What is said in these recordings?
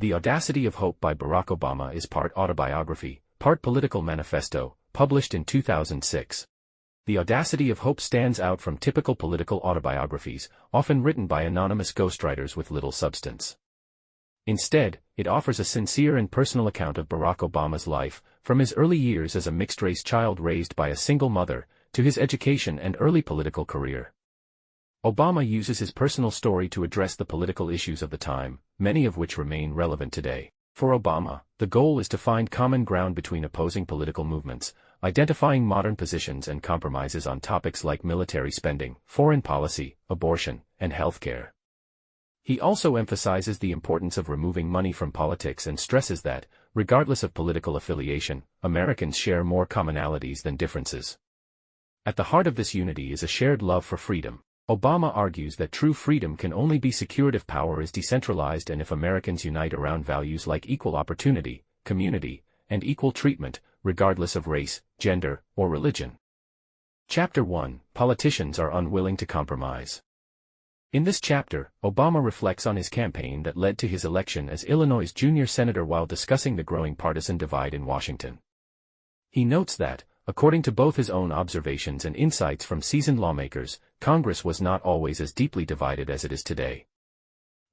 The Audacity of Hope by Barack Obama is part autobiography, part political manifesto, published in 2006. The Audacity of Hope stands out from typical political autobiographies, often written by anonymous ghostwriters with little substance. Instead, it offers a sincere and personal account of Barack Obama's life, from his early years as a mixed-race child raised by a single mother, to his education and early political career. Obama uses his personal story to address the political issues of the time, many of which remain relevant today. For Obama, the goal is to find common ground between opposing political movements, identifying modern positions and compromises on topics like military spending, foreign policy, abortion, and healthcare. He also emphasizes the importance of removing money from politics and stresses that, regardless of political affiliation, Americans share more commonalities than differences. At the heart of this unity is a shared love for freedom. Obama argues that true freedom can only be secured if power is decentralized and if Americans unite around values like equal opportunity, community, and equal treatment, regardless of race, gender, or religion. Chapter 1: Politicians are unwilling to compromise. In this chapter, Obama reflects on his campaign that led to his election as Illinois' junior senator while discussing the growing partisan divide in Washington. He notes that, according to both his own observations and insights from seasoned lawmakers, Congress was not always as deeply divided as it is today.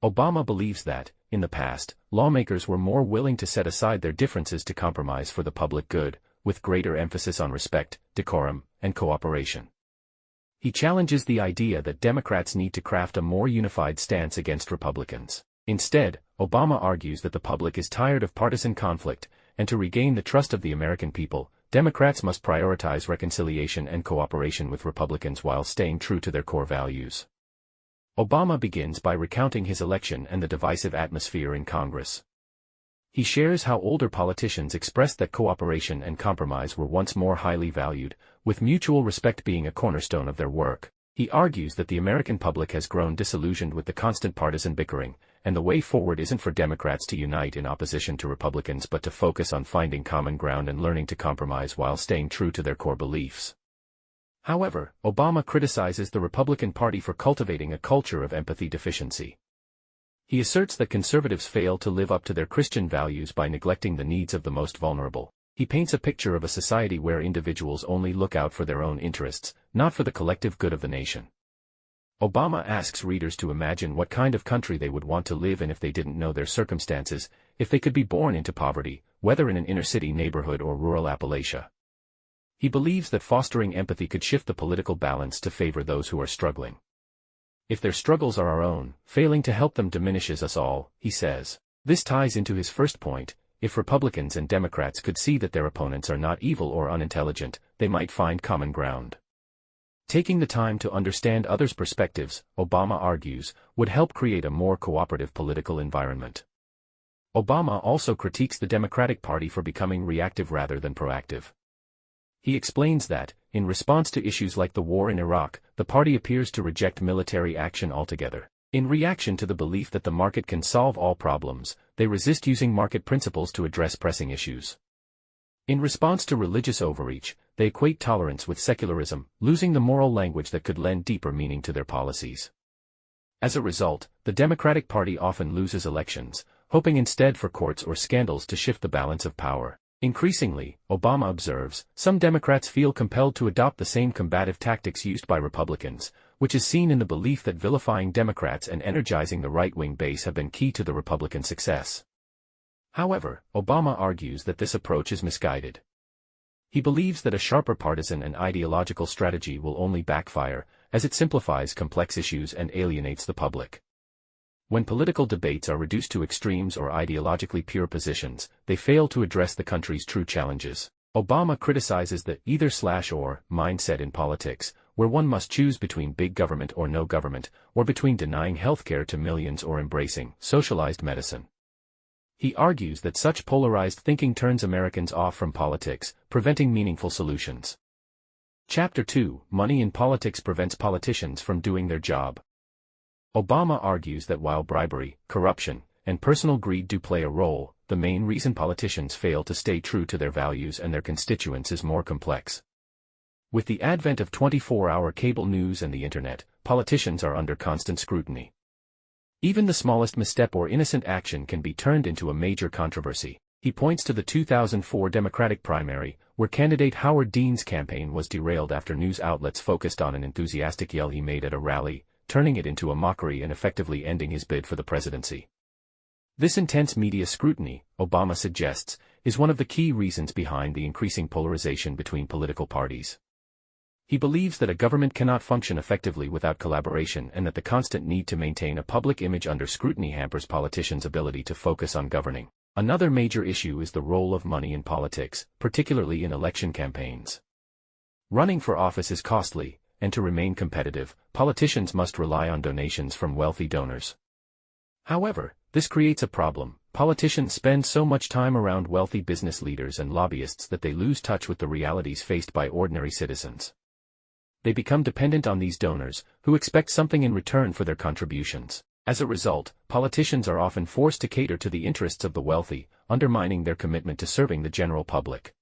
Obama believes that, in the past, lawmakers were more willing to set aside their differences to compromise for the public good, with greater emphasis on respect, decorum, and cooperation. He challenges the idea that Democrats need to craft a more unified stance against Republicans. Instead, Obama argues that the public is tired of partisan conflict, and to regain the trust of the American people, Democrats must prioritize reconciliation and cooperation with Republicans while staying true to their core values. Obama begins by recounting his election and the divisive atmosphere in Congress. He shares how older politicians expressed that cooperation and compromise were once more highly valued, with mutual respect being a cornerstone of their work. He argues that the American public has grown disillusioned with the constant partisan bickering, and the way forward isn't for Democrats to unite in opposition to Republicans but to focus on finding common ground and learning to compromise while staying true to their core beliefs. However, Obama criticizes the Republican Party for cultivating a culture of empathy deficiency. He asserts that conservatives fail to live up to their Christian values by neglecting the needs of the most vulnerable. He paints a picture of a society where individuals only look out for their own interests, not for the collective good of the nation. Obama asks readers to imagine what kind of country they would want to live in if they didn't know their circumstances, if they could be born into poverty, whether in an inner-city neighborhood or rural Appalachia. He believes that fostering empathy could shift the political balance to favor those who are struggling. If their struggles are our own, failing to help them diminishes us all, he says. This ties into his first point: if Republicans and Democrats could see that their opponents are not evil or unintelligent, they might find common ground. Taking the time to understand others' perspectives, Obama argues, would help create a more cooperative political environment. Obama also critiques the Democratic Party for becoming reactive rather than proactive. He explains that, in response to issues like the war in Iraq, the party appears to reject military action altogether. In reaction to the belief that the market can solve all problems, they resist using market principles to address pressing issues. In response to religious overreach, they equate tolerance with secularism, losing the moral language that could lend deeper meaning to their policies. As a result, the Democratic Party often loses elections, hoping instead for courts or scandals to shift the balance of power. Increasingly, Obama observes, some Democrats feel compelled to adopt the same combative tactics used by Republicans, which is seen in the belief that vilifying Democrats and energizing the right-wing base have been key to the Republican success. However, Obama argues that this approach is misguided. He believes that a sharper partisan and ideological strategy will only backfire, as it simplifies complex issues and alienates the public. When political debates are reduced to extremes or ideologically pure positions, they fail to address the country's true challenges. Obama criticizes the either/or mindset in politics, where one must choose between big government or no government, or between denying healthcare to millions or embracing socialized medicine. He argues that such polarized thinking turns Americans off from politics, preventing meaningful solutions. Chapter 2: Money in Politics Prevents Politicians from Doing Their Job. Obama argues that while bribery, corruption, and personal greed do play a role, the main reason politicians fail to stay true to their values and their constituents is more complex. With the advent of 24-hour cable news and the internet, politicians are under constant scrutiny. Even the smallest misstep or innocent action can be turned into a major controversy. He points to the 2004 Democratic primary, where candidate Howard Dean's campaign was derailed after news outlets focused on an enthusiastic yell he made at a rally, turning it into a mockery and effectively ending his bid for the presidency. This intense media scrutiny, Obama suggests, is one of the key reasons behind the increasing polarization between political parties. He believes that a government cannot function effectively without collaboration and that the constant need to maintain a public image under scrutiny hampers politicians' ability to focus on governing. Another major issue is the role of money in politics, particularly in election campaigns. Running for office is costly, and to remain competitive, politicians must rely on donations from wealthy donors. However, this creates a problem. Politicians spend so much time around wealthy business leaders and lobbyists that they lose touch with the realities faced by ordinary citizens. They become dependent on these donors, who expect something in return for their contributions. As a result, politicians are often forced to cater to the interests of the wealthy, undermining their commitment to serving the general public.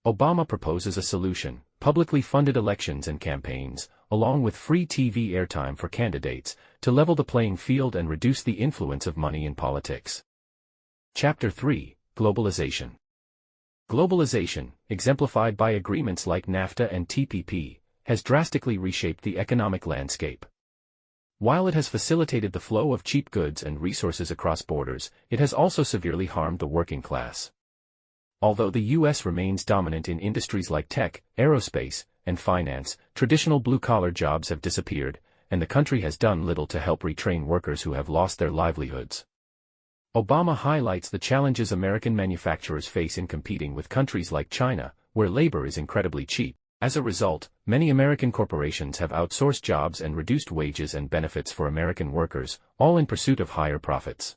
Obama proposes a solution: publicly funded elections and campaigns, along with free TV airtime for candidates, to level the playing field and reduce the influence of money in politics. Chapter 3: Globalization. Globalization, exemplified by agreements like NAFTA and TPP, has drastically reshaped the economic landscape. While it has facilitated the flow of cheap goods and resources across borders, it has also severely harmed the working class. Although the U.S. remains dominant in industries like tech, aerospace, and finance, traditional blue-collar jobs have disappeared, and the country has done little to help retrain workers who have lost their livelihoods. Obama highlights the challenges American manufacturers face in competing with countries like China, where labor is incredibly cheap. As a result, many American corporations have outsourced jobs and reduced wages and benefits for American workers, all in pursuit of higher profits.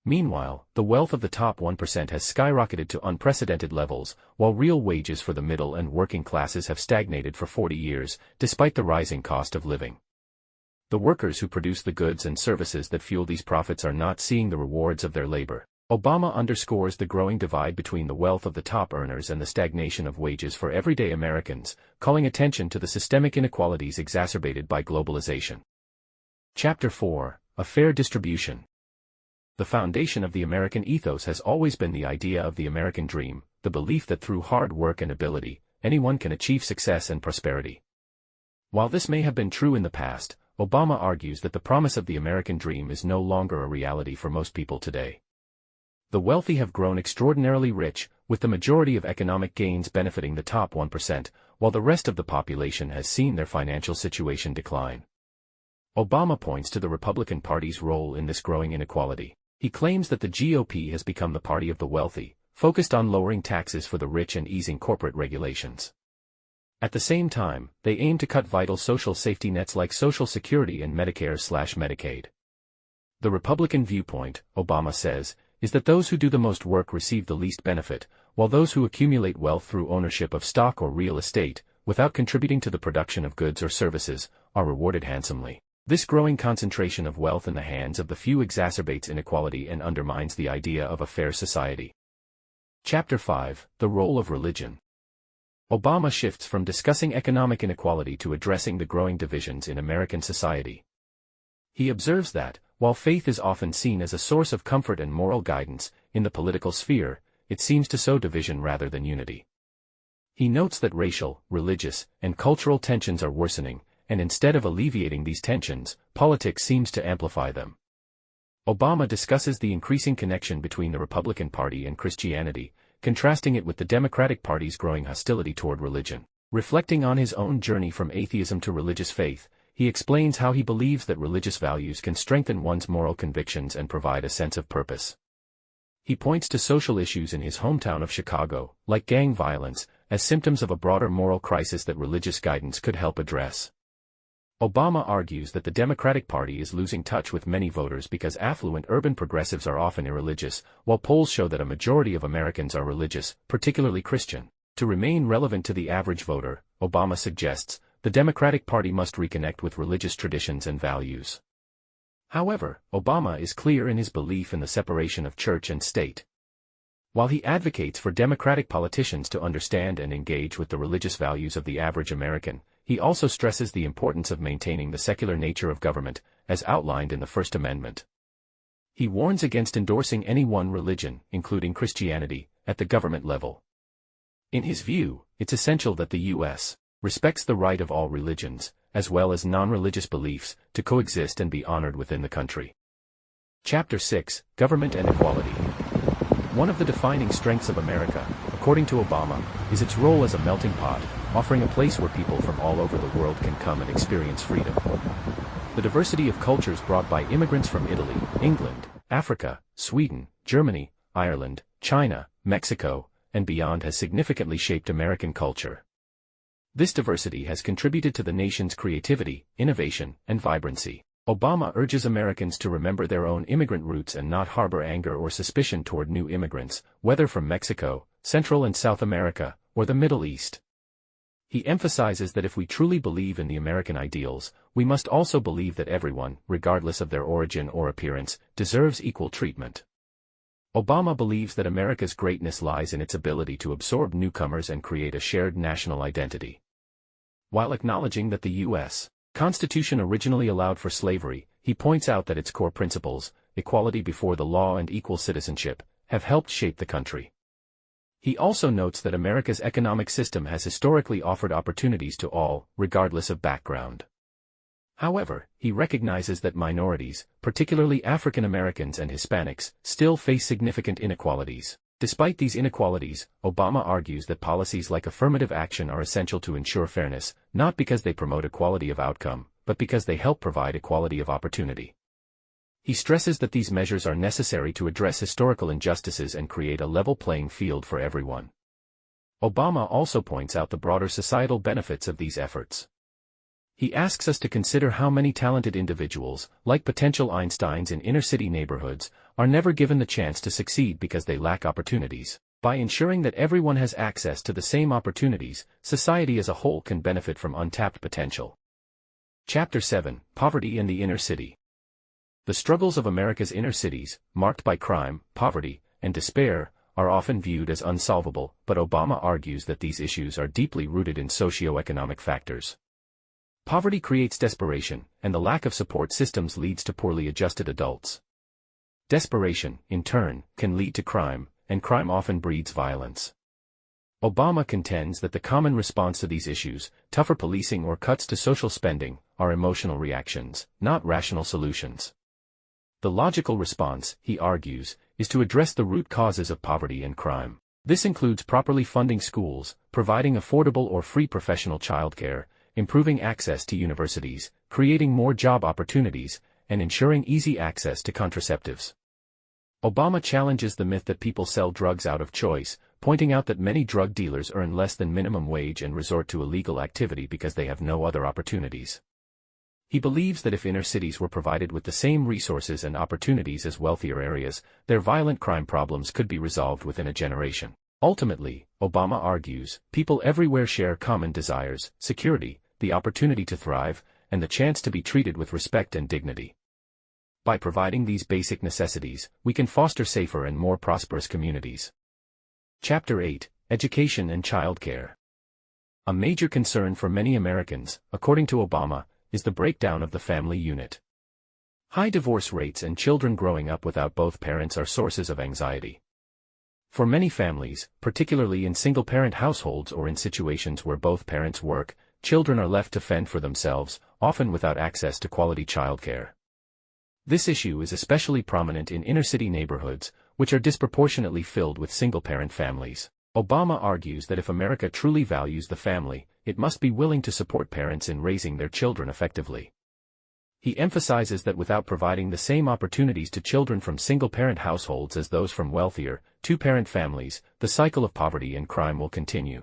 Meanwhile, the wealth of the top 1% has skyrocketed to unprecedented levels, while real wages for the middle and working classes have stagnated for 40 years, despite the rising cost of living. The workers who produce the goods and services that fuel these profits are not seeing the rewards of their labor. Obama underscores the growing divide between the wealth of the top earners and the stagnation of wages for everyday Americans, calling attention to the systemic inequalities exacerbated by globalization. Chapter 4: A Fair Distribution. The foundation of the American ethos has always been the idea of the American dream, the belief that through hard work and ability, anyone can achieve success and prosperity. While this may have been true in the past, Obama argues that the promise of the American dream is no longer a reality for most people today. The wealthy have grown extraordinarily rich, with the majority of economic gains benefiting the top 1%, while the rest of the population has seen their financial situation decline. Obama points to the Republican Party's role in this growing inequality. He claims that the GOP has become the party of the wealthy, focused on lowering taxes for the rich and easing corporate regulations. At the same time, they aim to cut vital social safety nets like Social Security and Medicare/Medicaid. The Republican viewpoint, Obama says, is that those who do the most work receive the least benefit, while those who accumulate wealth through ownership of stock or real estate, without contributing to the production of goods or services, are rewarded handsomely. This growing concentration of wealth in the hands of the few exacerbates inequality and undermines the idea of a fair society. Chapter 5: The Role of Religion. Obama shifts from discussing economic inequality to addressing the growing divisions in American society. He observes that, while faith is often seen as a source of comfort and moral guidance, in the political sphere, it seems to sow division rather than unity. He notes that racial, religious, and cultural tensions are worsening, and instead of alleviating these tensions, politics seems to amplify them. Obama discusses the increasing connection between the Republican Party and Christianity, contrasting it with the Democratic Party's growing hostility toward religion. Reflecting on his own journey from atheism to religious faith, he explains how he believes that religious values can strengthen one's moral convictions and provide a sense of purpose. He points to social issues in his hometown of Chicago, like gang violence, as symptoms of a broader moral crisis that religious guidance could help address. Obama argues that the Democratic Party is losing touch with many voters because affluent urban progressives are often irreligious, while polls show that a majority of Americans are religious, particularly Christian. To remain relevant to the average voter, Obama suggests, the Democratic Party must reconnect with religious traditions and values. However, Obama is clear in his belief in the separation of church and state. While he advocates for Democratic politicians to understand and engage with the religious values of the average American, He also stresses the importance of maintaining the secular nature of government, as outlined in the First Amendment. He warns against endorsing any one religion, including Christianity, at the government level. In his view, it's essential that the U.S. respects the right of all religions, as well as non-religious beliefs, to coexist and be honored within the country. Chapter 6, Government and Equality. One of the defining strengths of America, according to Obama, is its role as a melting pot, offering a place where people from all over the world can come and experience freedom. The diversity of cultures brought by immigrants from Italy, England, Africa, Sweden, Germany, Ireland, China, Mexico, and beyond has significantly shaped American culture. This diversity has contributed to the nation's creativity, innovation, and vibrancy. Obama urges Americans to remember their own immigrant roots and not harbor anger or suspicion toward new immigrants, whether from Mexico, Central and South America, or the Middle East. He emphasizes that if we truly believe in the American ideals, we must also believe that everyone, regardless of their origin or appearance, deserves equal treatment. Obama believes that America's greatness lies in its ability to absorb newcomers and create a shared national identity. While acknowledging that the U.S. Constitution originally allowed for slavery, he points out that its core principles, equality before the law and equal citizenship, have helped shape the country. He also notes that America's economic system has historically offered opportunities to all, regardless of background. However, he recognizes that minorities, particularly African Americans and Hispanics, still face significant inequalities. Despite these inequalities, Obama argues that policies like affirmative action are essential to ensure fairness, not because they promote equality of outcome, but because they help provide equality of opportunity. He stresses that these measures are necessary to address historical injustices and create a level playing field for everyone. Obama also points out the broader societal benefits of these efforts. He asks us to consider how many talented individuals, like potential Einsteins in inner-city neighborhoods, are never given the chance to succeed because they lack opportunities. By ensuring that everyone has access to the same opportunities, society as a whole can benefit from untapped potential. Chapter 7, Poverty in the Inner City. The struggles of America's inner cities, marked by crime, poverty, and despair, are often viewed as unsolvable, but Obama argues that these issues are deeply rooted in socio-economic factors. Poverty creates desperation, and the lack of support systems leads to poorly adjusted adults. Desperation, in turn, can lead to crime, and crime often breeds violence. Obama contends that the common response to these issues, tougher policing or cuts to social spending, are emotional reactions, not rational solutions. The logical response, he argues, is to address the root causes of poverty and crime. This includes properly funding schools, providing affordable or free professional childcare, improving access to universities, creating more job opportunities, and ensuring easy access to contraceptives. Obama challenges the myth that people sell drugs out of choice, pointing out that many drug dealers earn less than minimum wage and resort to illegal activity because they have no other opportunities. He believes that if inner cities were provided with the same resources and opportunities as wealthier areas, their violent crime problems could be resolved within a generation. Ultimately, Obama argues, people everywhere share common desires: security, the opportunity to thrive, and the chance to be treated with respect and dignity. By providing these basic necessities, we can foster safer and more prosperous communities. Chapter 8, Education and Childcare. A major concern for many Americans, according to Obama, is the breakdown of the family unit. High divorce rates and children growing up without both parents are sources of anxiety. For many families, particularly in single-parent households or in situations where both parents work, children are left to fend for themselves, often without access to quality childcare. This issue is especially prominent in inner-city neighborhoods, which are disproportionately filled with single-parent families. Obama argues that if America truly values the family, it must be willing to support parents in raising their children effectively. He emphasizes that without providing the same opportunities to children from single-parent households as those from wealthier, two-parent families, the cycle of poverty and crime will continue.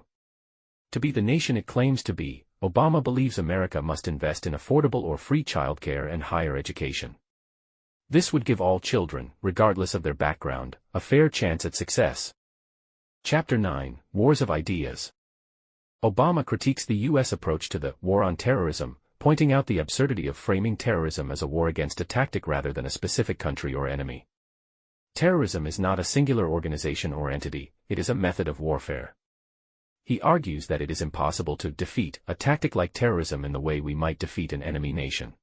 To be the nation it claims to be, Obama believes America must invest in affordable or free childcare and higher education. This would give all children, regardless of their background, a fair chance at success. Chapter 9, Wars of Ideas. Obama critiques the U.S. approach to the war on terrorism, pointing out the absurdity of framing terrorism as a war against a tactic rather than a specific country or enemy. Terrorism is not a singular organization or entity, it is a method of warfare. He argues that it is impossible to defeat a tactic like terrorism in the way we might defeat an enemy nation.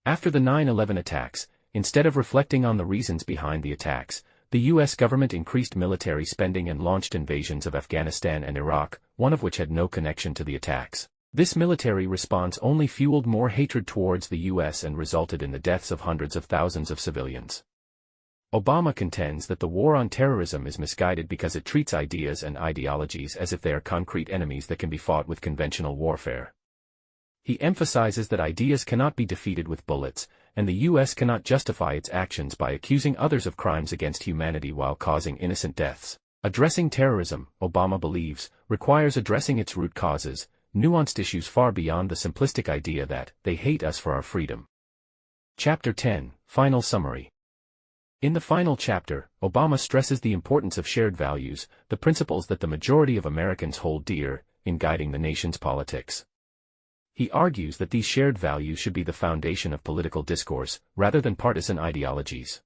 After the 9/11 attacks, instead of reflecting on the reasons behind the attacks, the U.S. government increased military spending and launched invasions of Afghanistan and Iraq, one of which had no connection to the attacks. This military response only fueled more hatred towards the U.S. and resulted in the deaths of hundreds of thousands of civilians. Obama contends that the war on terrorism is misguided because it treats ideas and ideologies as if they are concrete enemies that can be fought with conventional warfare. He emphasizes that ideas cannot be defeated with bullets, and the U.S. cannot justify its actions by accusing others of crimes against humanity while causing innocent deaths. Addressing terrorism, Obama believes, requires addressing its root causes, nuanced issues far beyond the simplistic idea that they hate us for our freedom. Chapter 10, Final Summary. In the final chapter, Obama stresses the importance of shared values, the principles that the majority of Americans hold dear, in guiding the nation's politics. He argues that these shared values should be the foundation of political discourse, rather than partisan ideologies.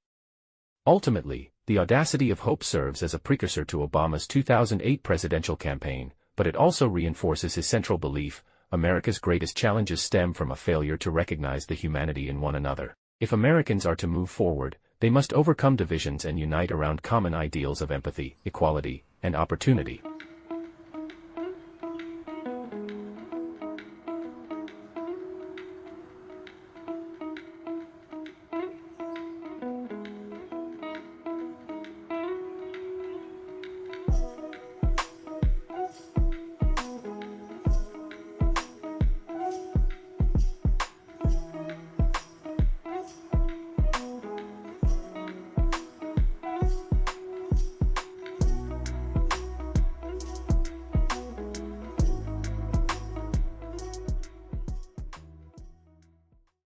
Ultimately, the Audacity of Hope serves as a precursor to Obama's 2008 presidential campaign, but it also reinforces his central belief: America's greatest challenges stem from a failure to recognize the humanity in one another. If Americans are to move forward, they must overcome divisions and unite around common ideals of empathy, equality, and opportunity.